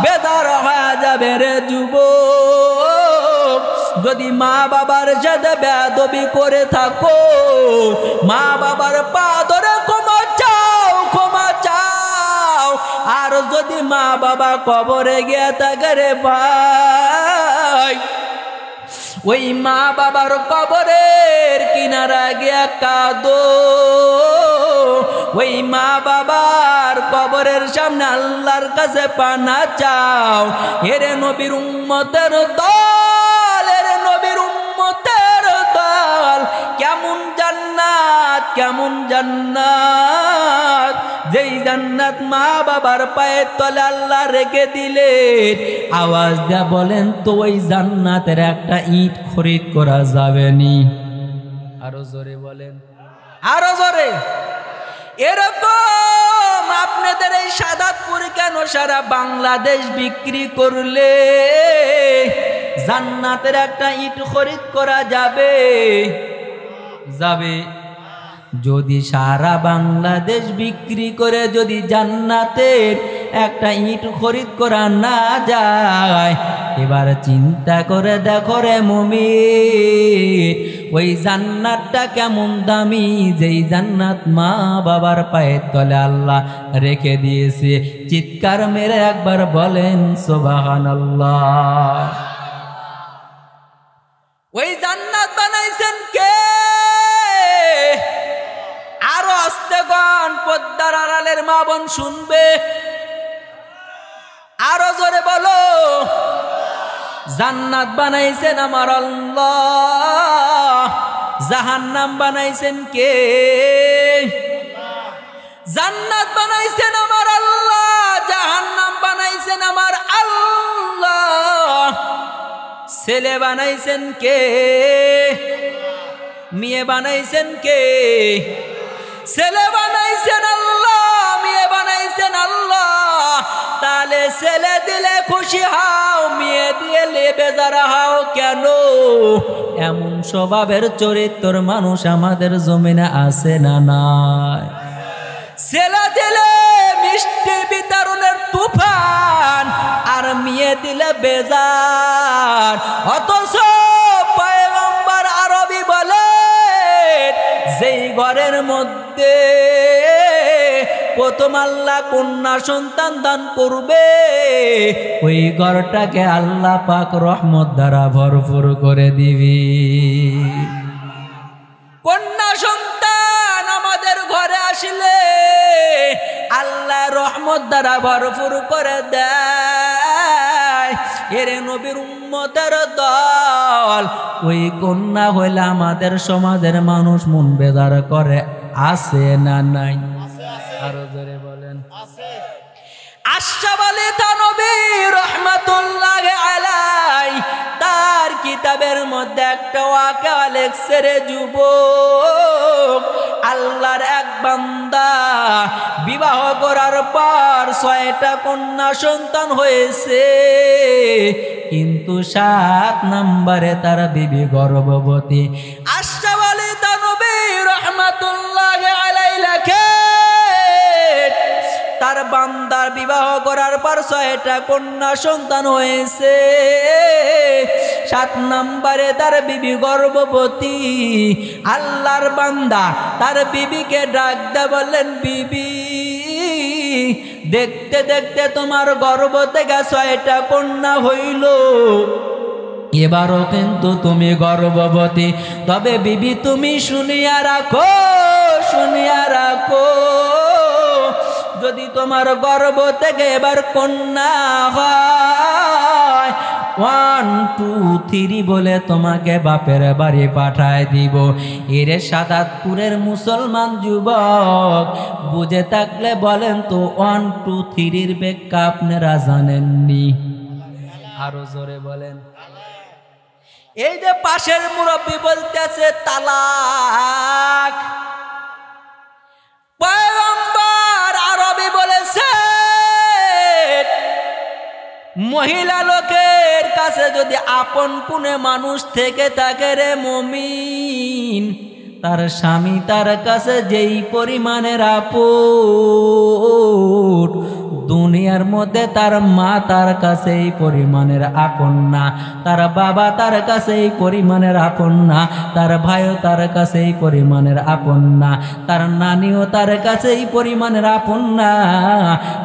বেদার হয়ে যাবে রে যুবক। যদি মা বাবার সাথে বেয়াদবি করে থাকো, মা বাবার পা ধরে ক্ষমা চাও, ক্ষমা চাও। আর যদি মা বাবা কবরে গিয়ে থাকে রে ভাই, ওই মা বাবার কবরের কিনারা গিয়া কাঁদো, ওই মা বাবার কবরের সামনে আল্লাহর কাছে পানা চাও। এরে নবীর উম্মতের দল, এরে নবীর উম্মতের দল, কেমন জান্নাত, কেমন জান্নাত, যেই জান্নাত মা বাবার পায়ের তলে আল্লাহ রেখে দিলেন। আওয়াজ দেয়া বলেন তো ওই জান্নাতের একটা ইট খরিদ করা যাবে নি? আরো জোরে বলেন, আরো জোরে। এরকম আপনাদের এই সাদাতপুর কেন সারা বাংলাদেশ বিক্রি করলে জান্নাতের একটা ইট খরিদ করা যাবে? যাবে। যদি সারা বাংলাদেশ বিক্রি করে যদি জান্নাতের একটা ইট খরিদ করা না যায়, এবার চিন্তা করে দেখো রে মুমিন, ওই জান্নাতটা কেমন দামি, যেই জান্নাত মা বাবার পায়ের তলে আল্লাহ রেখে দিয়েছে। চিৎকার মেরে একবার বলেন সুবহানাল্লাহ। ওই জান্নাত বানাইছেন কে? আরো আস্তে গান, পদ্মার আড়ালের মা বোন শুনবে, আরো জোরে বলো। জান্নাত বানাইছেন আমার আল্লাহ, জাহান্নাম বানাইছেন কে? জান্নাত বানাইছেন আমার আল্লাহ, জাহান্নাম বানাইছেন আমার আল্লাহ। ছেলে বানাইছেন কে? মেয়ে বানাইছেন কে? ছেলে বানাইছেন আল্লাহ, মেয়ে বানাইছেন আল্লাহ। তাহলে ছেলে দিলে খুশি হও, মেয়ে দিলে বেজার হও কেন? এমন স্বভাবের চরিত্র মানুষ আমাদের জমিনে আছে না নাই? ছেলে দিলে মিষ্টি বিতরণের তুফান, আর মেয়ে দিলে বেজার। অথচ পয়গম্বর আরবি বলে, যেই ঘরের মধ্যে প্রথম আল্লাহ কন্যা সন্তান দান করবে, ওই ঘরটাকে আল্লাহ পাক রহমত দ্বারা ভরপুর করে দিবি। কন্যা সন্তান আমাদের ঘরে আসলে আল্লাহ রহমত দ্বারা ভরপুর করে দেয়। এরে নবীর উম্মতের দল, ওই কন্যা হইলে আমাদের সমাজের মানুষ মন বেজার করে, আছে না নাই? আরো জোরে বলেন। আশরাফ আলী থানভী রাহমাতুল্লাহি আলাইহি তার কিতাবের মধ্যে একটা ওয়াকিয়া লিখছে রে যুবক। আল্লাহর এক বান্দা বিবাহ করার পর 6টা কন্যা সন্তান হয়েছে, কিন্তু 7 নম্বরে তার বিবি গর্ভবতী। আশরাফ আলী থানভী রাহমাতুল্লাহি আলাইহি লেখে, তার বান্দার বিবাহ করার পর 6টা কন্যা সন্তান হয়েছে, 7 নম্বরে তার বিবি গর্ভবতী। আল্লাহর বান্দা তার বিবিকে ডাক দিয়ে বললেন, বিবি দেখতে দেখতে তোমার গর্ভ থেকে 6টা কন্যা হইল, এবারও কিন্তু তুমি গর্ভবতী। তবে বিবি তুমি শুনিয়া রাখো, শুনিয়া রাখো, যদি তোমার গর্ভ থেকে এবার কন্যা হয়, 1 2 3 বলে তোমাকে বাপের বাড়ি পাঠায় দিব। এরে সাদাতপুরের মুসলমান যুবক, বুঝে থাকলে বলেন তো 1 2 3 ব্যাখ্যা আপনারা জানেননি? আরো জোরে বলেন। এই যে পাশের মুরব্বী বলতেছে তালাক, পয়গম্বর আরবি বলেছে মহিলা লোকের কাছে যদি আপন কোনে মানুষ থেকে থাকে রে মুমিন, তার স্বামী তার কাছে যেই পরিমাণের আপন, দুনিয়ার মধ্যে তার মা তার কাছে এই পরিমাণের আপন না, তার বাবা তার কাছে এই পরিমাণের আপন না, তার ভাইও তার কাছে এই পরিমাণের আপন না, তার নানিও তার কাছে এই পরিমাণের আপন না,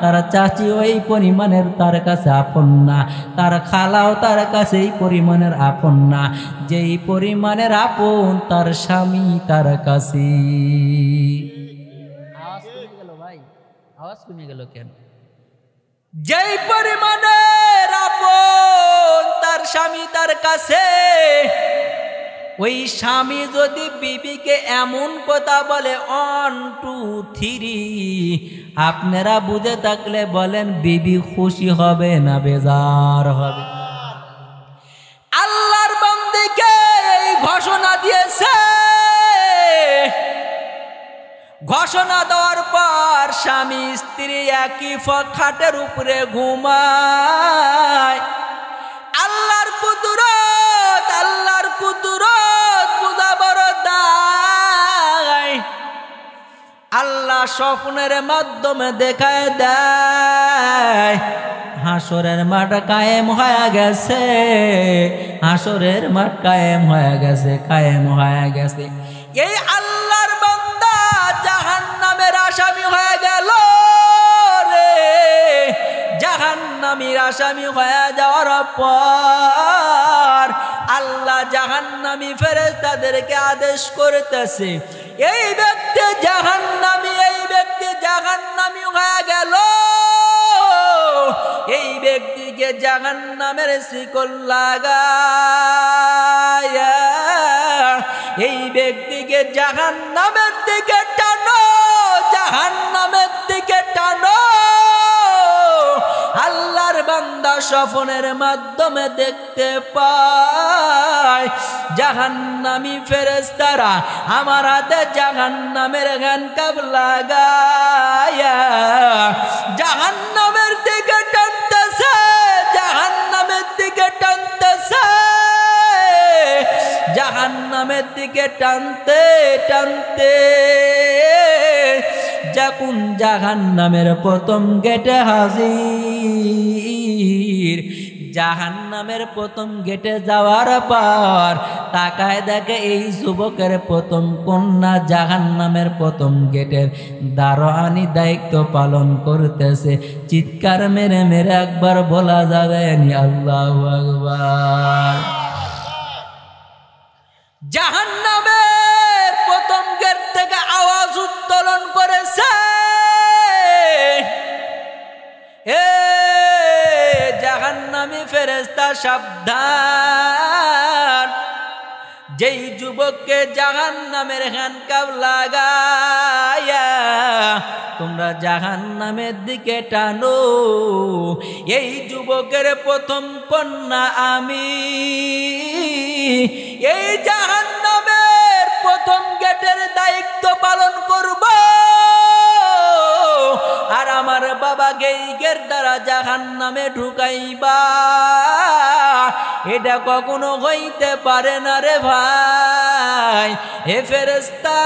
তার চাচিও এই পরিমাণের তার কাছে আপন না, তার খালাও তার কাছে এই পরিমাণের আপন না, যেই পরিমাণের আপন তার স্বামী তার কাছে। আওয়াজ কমে গেল ভাই, আওয়াজ কমে গেল কেন? যেই পরিমাণের আপন তার স্বামী তার কাছে, ওই স্বামী যদি বিবিকে এমন কথা বলে 1 2 3, আপনারা বুঝে থাকলে বলেন বিবি খুশি হবে না বেজার হবে? আল্লাহর বান্দাকে এই ঘোষণা দিয়েছে, ঘোষণা দেওয়ার পর স্বামী স্ত্রী একই খাটের উপরে ঘুমায়। আল্লাহর কুদরত, আল্লাহর কুদরত বুঝা বড় দায়। আল্লাহ স্বপ্নের মাধ্যমে দেখায় দেয় হাসরের মাঠ কায়েম হয়ে গেছে, হাসরের মাঠ কায়েম হয়ে গেছে, কায়েম হয়ে গেছে। এই আল্লাহর বান্দা জাহান্নামের আসামি হয়ে গেল রে। জাহান্নামীর আসামি হয়ে যাওয়ার পর আল্লাহ জাহান্নামী ফেরেশতাদেরকে আদেশ করতেছে, এই ব্যক্তি জাহান্নামী, এই ব্যক্তি জাহান্নামী হয়ে গেল, এই ব্যক্তিকে জাহান্নামের শিকল লাগায়া এই ব্যক্তিকে জাহান্নামের দিকে টানো, জাহান্নামের দিকে টানো। আল্লাহর বান্দা স্বপ্নের মাধ্যমে দেখতে পায় জাহান্নামী ফেরেশতারা আমার হাতে জাহান্নামের হ্যান্ডকাপ লাগায়া জাহান্নামের দিকে টানতেছে, জাহান্নামের দিকে টানতেছে, জাহান্নামের দিকে টানতে টানতে যখন জাহান্নামের প্রথম গেটে হাজির, জাহান্নামের প্রথম গেটে যাওয়ার পর তাকায় দেখে এই যুবকের প্রথম কন্যা জাহান্নামের প্রথম গেটের দারোয়ানি দায়িত্ব পালন করতেছে। চিৎকার মেরে মেরে একবার বলা যাবে নি আল্লাহু আকবার। জাহান্নামের প্রথম গেট থেকে আওয়াজ উত্তোলন করেছে, এ জাহান্নামী ফেরেশতা সাবধান, যেই যুবককে জাহান্নামের হ্যান্ডকাপ লাগায়া তোমরা জাহান্নামের দিকে টানো, এই যুবকের প্রথম কন্যা আমি। এই জাহান্নামের প্রথম গেটের দায়িত্ব পালন করব, আর আমার বাবাকে এই গেট দ্বারা জাহান্নামে ঢুকাইবা। এটা কখনো হইতে পারে না রে ভাই। এ ফেরেশতা,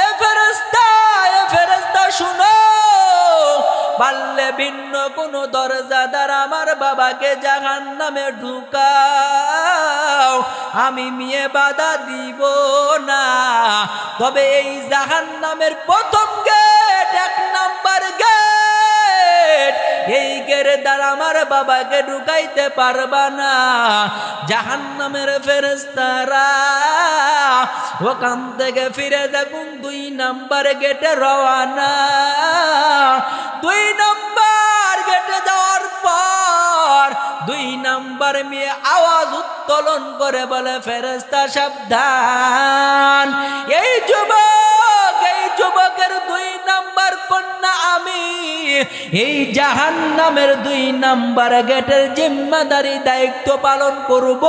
এ ফেরেশতা, এ ফেরেশতা শুনো, পারলে ভিন্ন কোনো দরজা দ্বারা আমার বাবাকে জাহান্নামে ঢুকাও, আমি মেয়ে বাধা দিব না। তবে এই জাহান্নামের প্রথম গেট, 1 নাম্বার গেট, এই গেট দ্বারা আমার বাবাকে ঢুকাইতে পারবা না। জাহান্নামের ফেরেশতারা ওখান থেকে ফিরে দেখুন 2 নাম্বার গেটে রওয়ানা। 2 নাম্বার গেটে যাওয়ার পর দুই নাম্বার মেয়ে আওয়াজ উত্তোলন করে বলে ফেরেশতা সাবধান, এই যুবকের দুই নাম্বার কন্যা আমি এই জাহান্নামের দুই নাম্বার গেটের জিম্মাদারি দায়িত্ব পালন করব।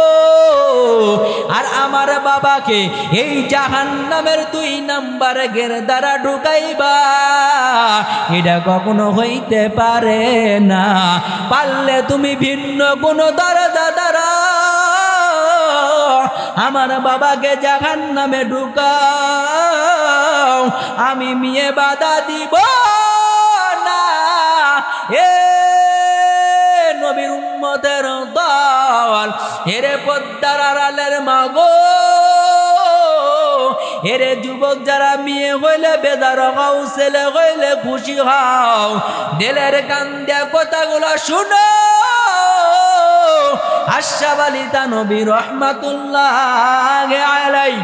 আর আমার বাবাকে এই জাহান্নামের দুই নাম্বার গেট দ্বারা ঢুকাইবা, এটা কখনো হইতে পারে না। পারলে তুমি ভিন্ন কোনো দরজা দ্বারা আমার বাবাকে জাহান্নামে ঢুকাও, আমি মেয়ে বাধা দিব না। এ নবীর উম্মতের দল, এরে পদ্মার আড়ালের মাগো, এরে যুবক যারা মেয়ে হইলে বেজার হও, ছেলে হইলে খুশি হও, দিলের কান দিয়া কথাগুলো শুনো। আশরাফ আলী থানভী রহমাতুল্লাহ আলাইহি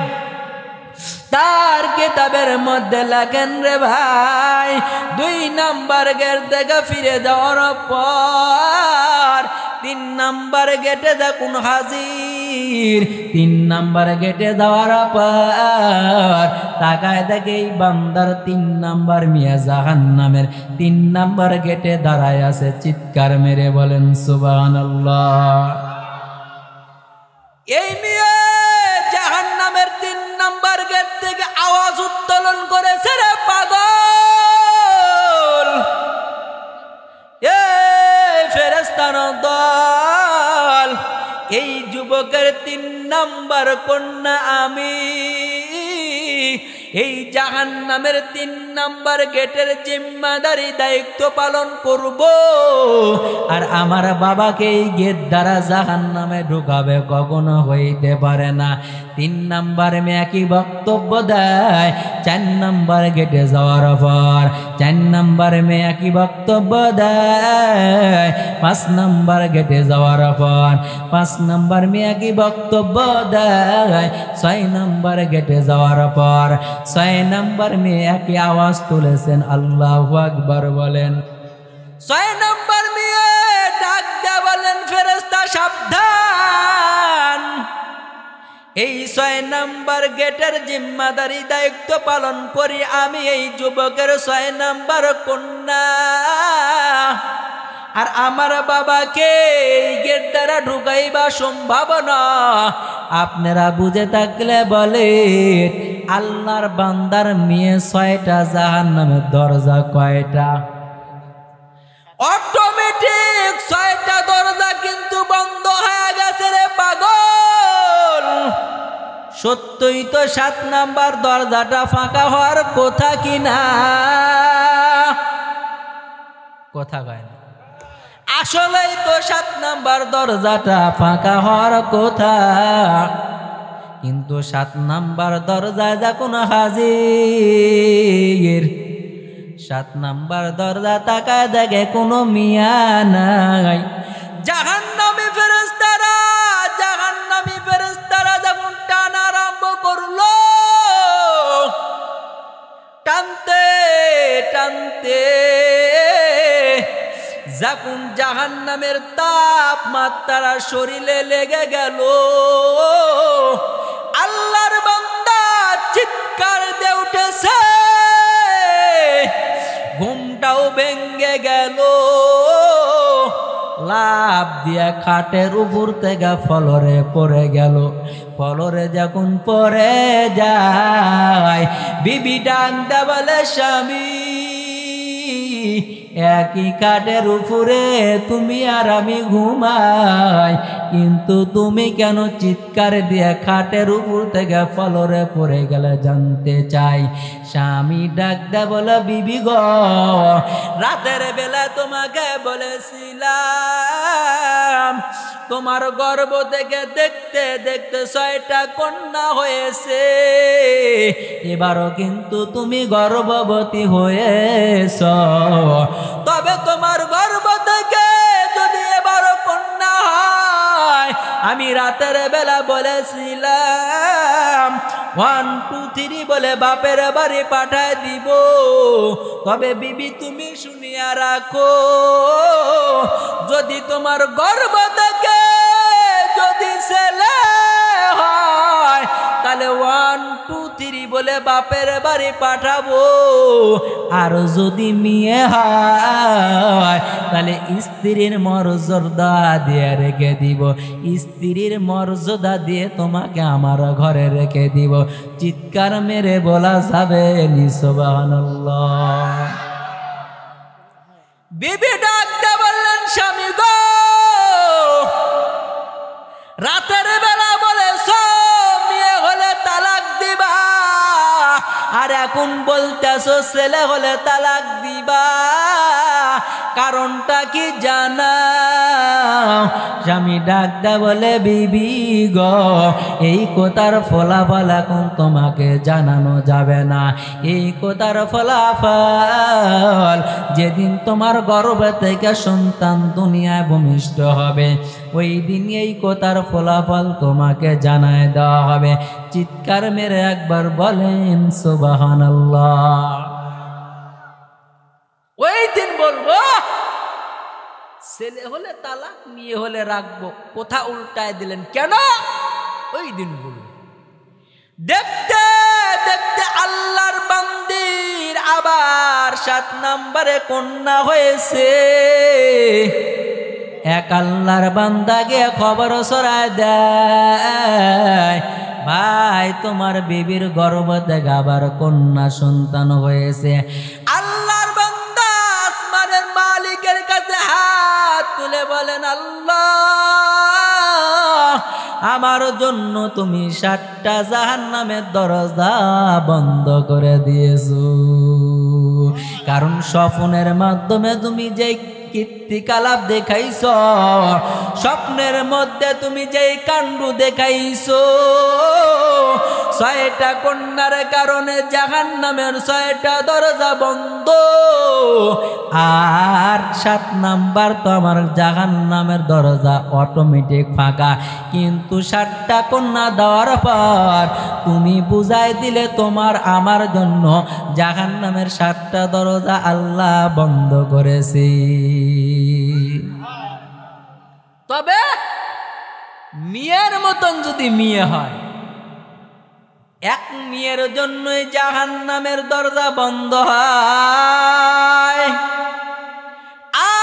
তার কিতাবের মধ্যে লেখেন রে ভাই, দুই নাম্বার গেট থেকে ফিরে যাওয়ার পর তিন নাম্বার গেটে দেখুন হাজির। তিন নাম্বার গেটে যাওয়ার পর তাকায় দেখে এই বান্দার তিন নাম্বার মিয়া জাহান্নামের তিন নাম্বার গেটে দাঁড়ায় আছে। চিৎকার মেরে বলেন সুবহানাল্লাহ। এই মিয়া জাহান্নামের তিন নাম্বার গেট থেকে আওয়াজ উত্তোলন করেছে, রে পাগল, এই ফেরেশতার দল, এই যুবকের তিন নাম্বার কন্যা আমি এই জাহান্নামের তিন নাম্বার গেটের জিম্মাদারি দায়িত্ব পালন করব। আর আমার বাবাকে এই গেট দ্বারা জাহান্নামে ঢুকাবে কখনো হইতে পারে না। তিন নাম্বার মেয়ে কি বক্তব্য দেয় চার নাম্বার গেটে যাওয়ার পর? চার নাম্বার মেয়ে কি বক্তব্য দেয় পাঁচ নাম্বার গেটে যাওয়ার পর? পাঁচ নাম্বার মেয়ে কি বক্তব্য দেয় ছয় নাম্বার গেটে যাওয়ার পর? ছয় নাম্বার মেয়ে একই আওয়াজ তুলেছেন আল্লাহু আকবার বলেন। ছয় নাম্বার মেয়ে ডাক দেয়া বলেন ফেরেশতা সাবধান, এই ছয় নাম্বার গেটের জিম্মাদারি দায়িত্ব পালন করি আমি এই যুবকের ছয় নাম্বার কন্যা। আর আমার বাবাকে এই গেট দ্বারা ঢুকাইবা সম্ভব না। আপনারা বুঝে থাকলে বলে আল্লাহর বান্দার মেয়ে ছয়টা, জাহান্নামের দরজা কয়টা? অটোমেটিক ছয়টা দরজা কিন্তু বন্ধ হয়ে গেছে রে পাগল। সত্যই তো সাত নাম্বার দরজাটা ফাঁকা হওয়ার কথা কিনা? কথা কয় না। আসলেই তো সাত নাম্বার দরজাটা ফাঁকা হওয়ার কথা, কিন্তু সাত নাম্বার দরজায় যখন হাজির, সাত নাম্বার দরজা তাকায় দেখে কোনো মিয়া নাই। জাহান্নামী ফেরেশতারা যখন টানা আরম্ভ করলো, টানতে টানতে যখন জাহান্নামের তাপমাত্রা শরীরে লেগে গেল, আল্লাহর বান্দা চিৎকার দিয়ে উঠেছে, ঘুমটাও ভেঙে গেল, লাফ দিয়া খাটের উপর থেকে ফলরে পড়ে গেল। ফলরে যখন পড়ে যায়, বিবি ডাক দে বলে স্বামী, একই খাটের উপরে তুমি আর আমি ঘুমাই, কিন্তু তুমি কেন চিৎকার দিয়ে খাটের উপর থেকে ফলরে পড়ে গেলে জানতে চাই। স্বামী ডাক দে বলে বিবি গো, রাতের বেলা তোমাকে বলেছিলাম তোমার গর্ভ থেকে দেখতে দেখতে ছয়টা কন্যা হয়েছে, এবারও কিন্তু তুমি গর্ভবতী হয়েছ। তবে তোমার গর্ভ থেকে যদি এবারও কন্যা হয়, আমি রাতের বেলা বলেছিলাম 1 2 3 বলে বাপের বাড়ি পাঠায় দিব। তবে বিবি তুমি শুনিয়া রাখো, যদি তোমার গর্ভ থেকে স্ত্রী বলে বাপের বাড়ি পাঠাবো, আর যদি মেয়ে হয় তাহলে স্ত্রীর মর্যাদা দিয়ে রেখে দিব, স্ত্রীর মর্যাদা দিয়ে তোমাকে আমার ঘরে রেখে দিব। চিৎকার মেরে বলা যাবে নি সুবহানাল্লাহ। বিবি ডাকতে বললেন, স্বামী গো, রাতের বেলা বলেছ মেয়ে হলে তালাক দিবা, আর এখন বলতেছ ছেলে হলে তালাক দিবা, কারণটা কি জানাও? স্বামী ডাকতে বলে, বিবি গো, এই কথার ফলাফল এখন তোমাকে জানানো যাবে না। এই কথার ফলাফল যেদিন তোমার গর্ভ থেকে সন্তান দুনিয়ায় ভূমিষ্ঠ হবে, ওই দিন এই কথার ফলাফল তোমাকে জানায় দেওয়া হবে। চিৎকার মেরে একবার বলেন সুবহানাল্লাহ। ওই দিন বলবো ছেলে হলে তালাক, মেয়ে হলে রাখবো, কোথা উল্টায় দিলেন কেন? ওই দিন বলবো। দেখতে দেখতে আল্লাহর বান্দির আবার 7 নম্বরে কন্যা হয়েছে। এক আল্লাহর বান্দাকে খবর ছড়ায় দেয়, ভাই তোমার বিবির গর্ভ থেকে আবার কন্যা সন্তান হয়েছে। আল্লাহর বান্দা আসমানের মালিকের কাছে হাত তুলে বলেন, আল্লাহ আমার জন্য তুমি 7টা জাহান্নামের দরজা বন্ধ করে দিয়েছো, কারণ স্বপ্নের মাধ্যমে তুমি যে কীর্তিকলাপ দেখাইছ, স্বপ্নের মধ্যে তুমি যেই কাণ্ড দেখাইছো, 6টা কন্যার কারণে জাহান্নামের 6টা দরজা বন্ধ, আর 7 নাম্বার তো আমার জাহান্নামের দরজা অটোমেটিক ফাঁকা। কিন্তু 7টা কন্যা দেওয়ার পর তুমি বুঝাই দিলে তোমার আমার জন্য জাহান্নামের 7টা দরজা আল্লাহ বন্ধ করেছে। তবে মেয়ের মতন যদি মেয়ে হয়, এক মেয়ের জন্যই জাহান্নামের দরজা বন্ধ হয়।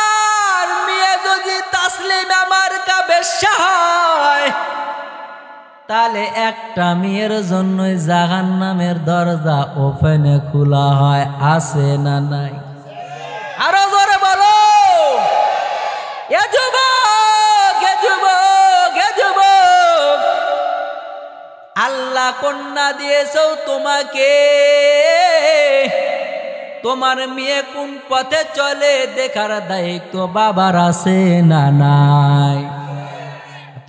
আর মেয়ে যদি তাসলিমা মার্কা বেশ্যা হয়, তাহলে একটা মেয়ের জন্যই জাহান্নামের দরজা ওপেনে খোলা হয়। আছে না নাই? আরো জোরে বলো, এ যুবক, এ যুবক, এ যুবক, আল্লাহ কন্যা দিয়েছো তোমাকে, তোমার মেয়ে কোন পথে চলে দেখার দায়িত্ব বাবার আছে না নাই?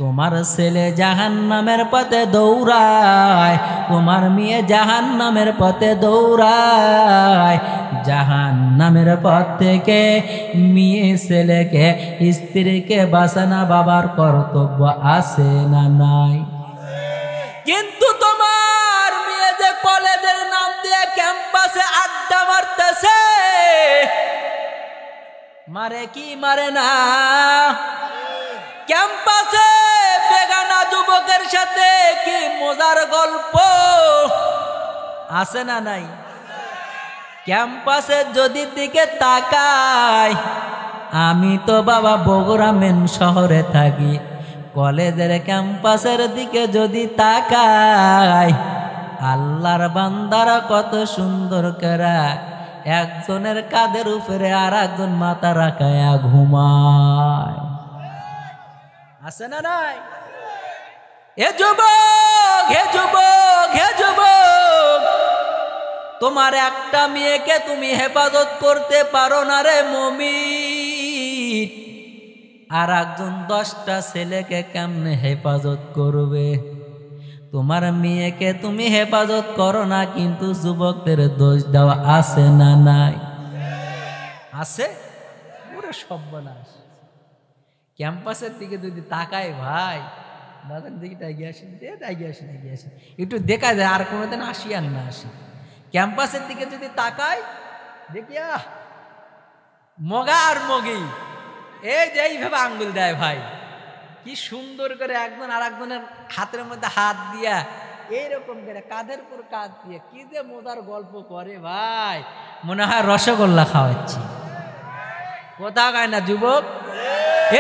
তোমার ছেলে জাহান্নামের পথে দৌড়ায়, তোমার মেয়ে জাহান্নামের পথে দৌড়ায়। জাহান্নামের পথ থেকে মেয়ে ছেলেকে স্ত্রীকে বাঁচানো বাবার কর্তব্য আছে না নাই? কিন্তু তোমার মেয়ে যে কলেজের নাম দিয়ে ক্যাম্পাসে আড্ডা মারতেছে, মারে কি মারে না? ক্যাম্পাসে বেগানা যুবকের সাথে কি মজার গল্প আছে না নাই? ক্যাম্পাসে যদি দিকে তাকাই, আমি তো বাবা বগুড়া মেন শহরে থাকি, কলেজের ক্যাম্পাসের দিকে যদি তাকাই, আল্লাহর বান্দারা কত সুন্দর করে একজনের কাঁধের উপরে আর একজন মাথা রাখায়া ঘুমায়। আছে না নাই? হে যুবক, হে যুবক, হে যুবক, তোমার একটা মেয়েকে তুমি হেফাজত করতে পারো না রে মুমিন, আর একজন 10টা ছেলেকে কেমনে হেফাজত করবে? তোমার মেয়েকে তুমি হেফাজত করো না, কিন্তু যুবকদের দোষ দেওয়া আছে না নাই? আছে। পুরো সর্বনাশ। ক্যাম্পাসের দিকে যদি তাকাই, ভাই দাদার দিকে এগিয়ে আসেন, এগিয়ে আসেন, এগিয়ে আসেন, একটু দেখা যায় আর কোনোদিন আসি আর না আসি। ক্যাম্পাসের দিকে যদি তাকাই, দেখিয়া মগা আর মগি এই যে এইভাবে আঙ্গুল দেয়, ভাই কি সুন্দর করে একজন আর একজনের হাতের মধ্যে হাত দিয়া এইরকম করে কাঁধের পর কাঁধ দিয়ে কি যে মজার গল্প করে ভাই, মনে হয় রসগোল্লা খাওয়াচ্ছি। কথা গায় না যুবক?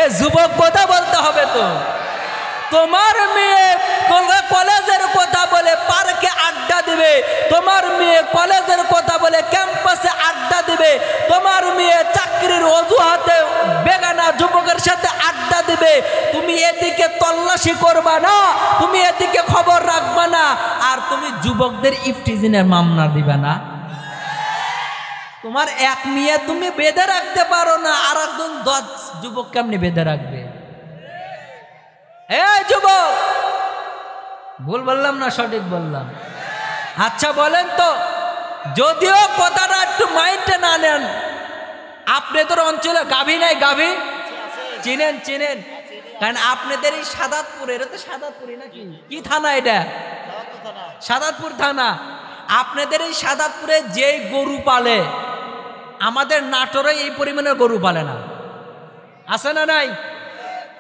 এ যুবক কথা বলতে হবে তো। তোমার মেয়ে কলেজের কথা বলে পার্কে আড্ডা দিবে, তোমার মেয়ে কলেজের কথা বলে ক্যাম্পাসে আড্ডা দিবে, তোমার মেয়ে চাকরির অজুহাতে বেগানা যুবকের সাথে আড্ডা দিবে, তুমি এদিকে তল্লাশি করবা না, তুমি এদিকে খবর রাখবা না, আর তুমি যুবকদের ইফটিজিনের মামলা দিবা না। তোমার এক মেয়ে তুমি বেঁধে রাখতে পারো না, আর একজন 10 যুবক কেমনি বেঁধে রাখবে? এই যুবক, ভুল বললাম না সঠিক বললাম? আচ্ছা বলেন তো, যদিও কথাটা একটু মাইন্ডে না নেন, আপনাদের অঞ্চলে গাভী নাই? গাভী চিনেন? চিনেন? কারণ আপনাদের এই সাদাতপুর, এটা তো সাদাতপুরই নাকি? কি থানা এটা? সাদাতপুর থানা। আপনাদের এই সাদাতপুরে যে গরু পালে, আমাদের নাটোরে এই পরিমাণে গরু পালে না, আছে না নাই?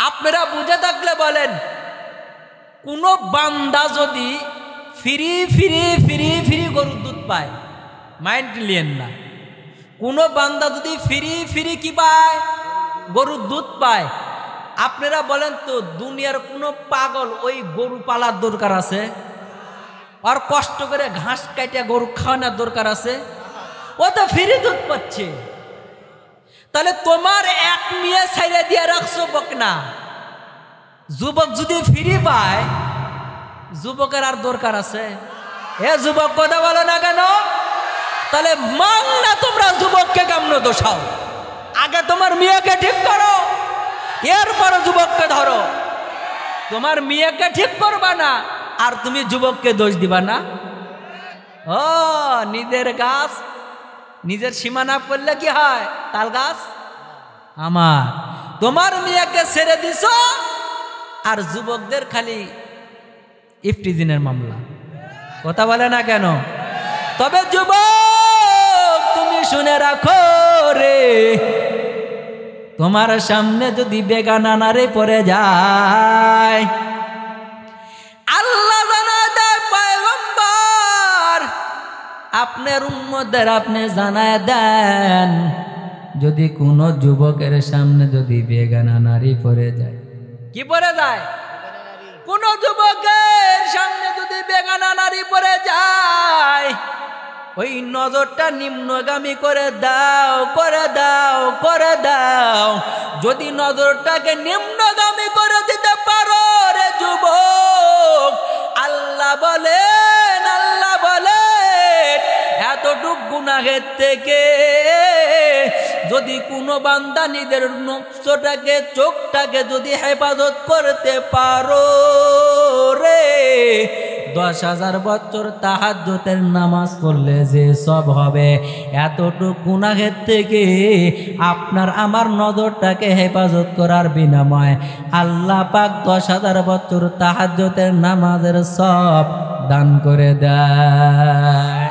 আপনারা বুঝে থাকলে বলেন, কোন বান্দা যদি ফ্রি ফ্রি ফ্রি ফ্রি গরুর দুধ পায়, মাইন্ড লিয়েন না, কোন বান্দা যদি ফ্রি ফ্রি কি পায়? গরুর দুধ পায়, আপনারা বলেন তো দুনিয়ার কোন পাগল ওই গরু পালার দরকার আছে? আর কষ্ট করে ঘাস কাটিয়া গরু খাওয়ানোর দরকার আছে? ও তো ফ্রি দুধ পাচ্ছে। তাহলে তোমার এক মেয়ে ছেড়ে দিয়ে রাখছো বকনা, যুবক যদি ফ্রি পায়, যুবকের আর দরকার আছে? এ যুবক কথা বলো না কেন? তাহলে মান না তোমরা যুবককে কেমন দোষাও? আগে তোমার মেয়েকে ঠিক করো, এরপর যুবককে ধরো। তোমার মেয়েকে ঠিক করবা না, আর তুমি যুবককে দোষ দিবা না। ও নিজের গাছ নিজের সীমানা করলে কি হয়? তাল গাছ আমার। তোমার মেয়েকে ছেড়ে দিছ, আর যুবকদের খালি ইফটিজিনের মামলা। কথা বলে না কেন? তবে যুবক তুমি শুনে রাখো রে, তোমার সামনে যদি বেগানা নারী পড়ে যায়, আল্লাহ জানা দেয় পয়গম্বর আপনার উম্মতদের আপনি জানায় দেন, যদি কোনো যুবকের সামনে যদি বেগানা নারী পড়ে যায়, কি পড়ে যায়? কোন যুবকের সামনে যদি বেগানা নারী পড়ে যায়, ওই নজরটা নিম্নগামী করে দাও, করে দাও, করে দাও। যদি নজরটাকে নিম্নগামী করে দিতে পারো রে যুবক, আল্লাহ বলেন, আল্লাহ বলেন এতটুক গুনাহের থেকে যদি কোনো বান্দা নিজের নফসটাকে, চোখটাকে যদি হেফাজত করতে পারো রে, 10,000 বছর তাহাজ্জুদের নামাজ পড়লে যে সব হবে, এতটুক গুনাহের থেকে আপনার আমার নজরটাকে হেফাজত করার বিনিময়ে আল্লাহ পাক 10,000 বছর তাহাজ্জুদের নামাজের সব দান করে দেয়।